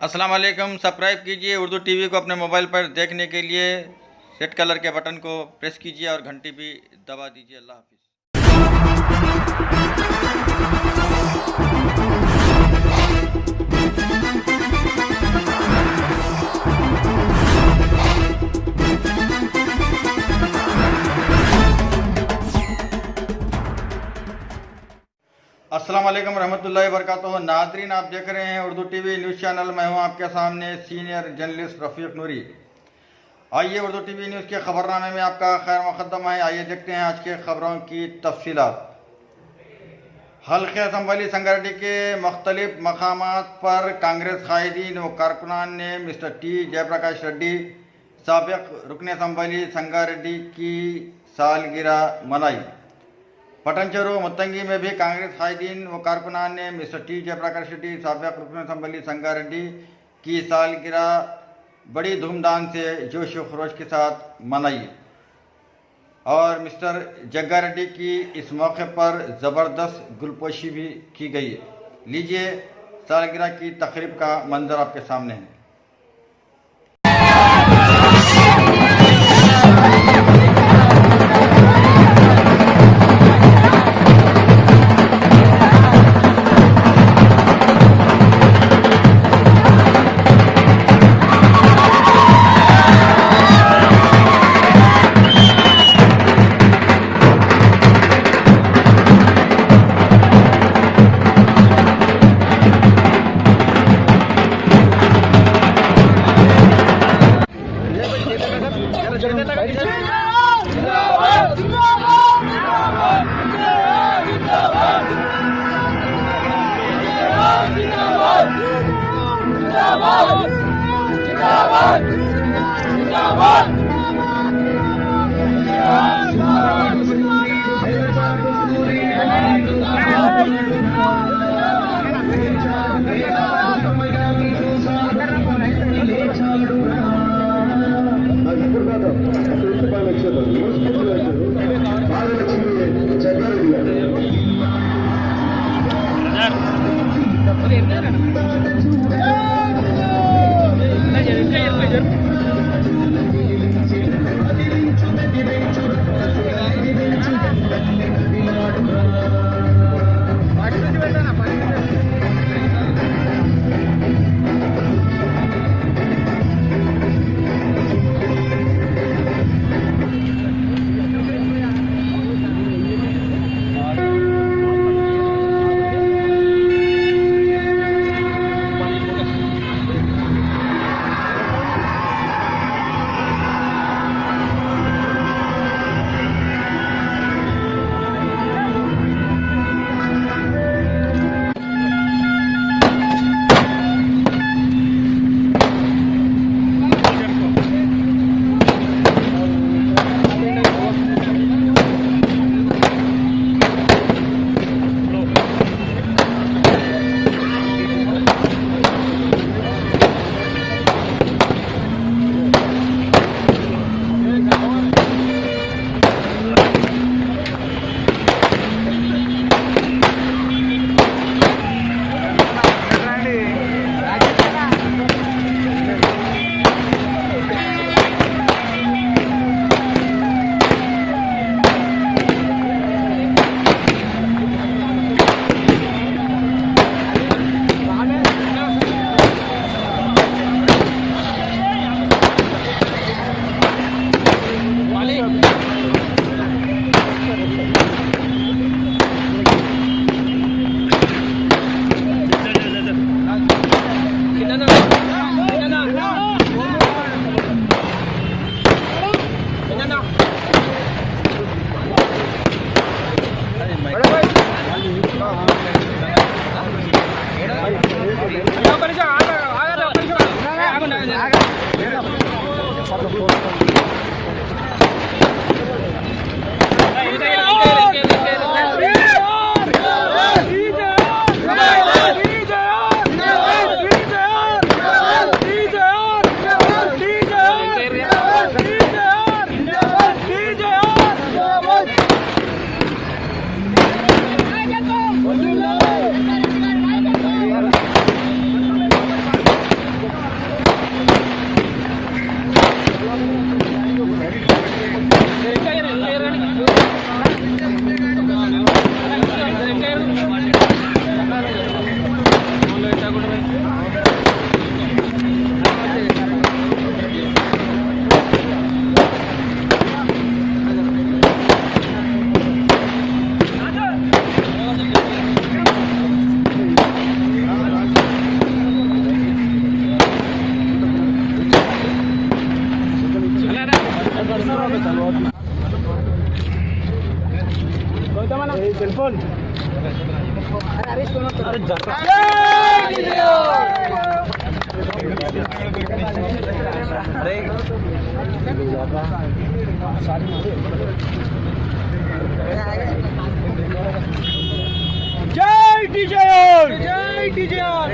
अस्सलाम वालेकुम। सब्सक्राइब कीजिए उर्दू टीवी को अपने मोबाइल पर देखने के लिए रेड कलर के बटन को प्रेस कीजिए और घंटी भी दबा दीजिए। अल्लाह हाफिज़। अस्सलाम वालेकुम रहमतुल्लाहि वबरकातुहू। नाज़रीन, आप देख रहे हैं उर्दू टीवी न्यूज़ चैनल। मैं हूं आपके सामने सीनियर जर्नलिस्ट रफ़ीक नूरी। आइए उर्दू टीवी न्यूज़ के खबरनामे में आपका खैर मुक़द्दम है। आइए देखते हैं आज के खबरों की तफसीलात। हल्के असम्बली संगारेड्डी के मुख्तलिफ मकामात पर कांग्रेस कायदीन व कारकुनान ने मिस्टर टी जयप्रकाश रेड्डी साबिक़ रुकन असम्बली संगारेड्डी की सालगिरह मनाई। पटनचेरू मुत्तंगी में भी कांग्रेस कायदीन व कारकुनान ने मिस्टर टी जयप्रकाश रेड्डी साबिक़ रुकन असम्बली संगारेड्डी की सालगिरह बड़ी धूमधाम से जोश व खरोश के साथ मनाई और मिस्टर जग्गा रेड्डी की इस मौके पर ज़बरदस्त गुलपोशी भी की गई। लीजिए सालगिरह की तकरीब का मंजर आपके सामने है। टेलीफोन जय डीजेआर जय डीजेआर